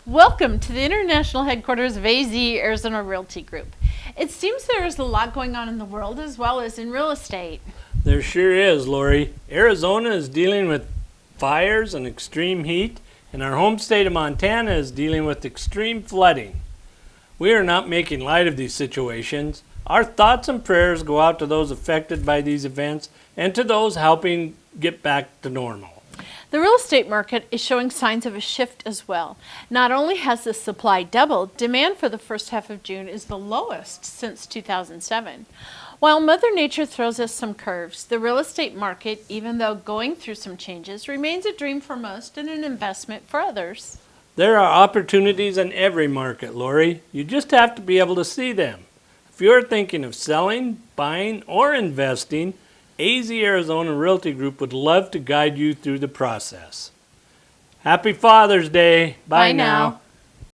Welcome to the international headquarters of AZ Arizona Realty Group. It seems there is a lot going on in the world as well as in real estate. There sure is, Lori. Arizona is dealing with fires and extreme heat, and our home state of Montana is dealing with extreme flooding. We are not making light of these situations. Our thoughts and prayers go out to those affected by these events and to those helping get back to normal. The real estate market is showing signs of a shift as well. Not only has the supply doubled, demand for the first half of June is the lowest since 2007. While Mother Nature throws us some curves, the real estate market, even though going through some changes, remains a dream for most and an investment for others. There are opportunities in every market, Lori. You just have to be able to see them. If you're thinking of selling, buying, or investing, AZ Arizona Realty Group would love to guide you through the process. Happy Father's Day. Bye now.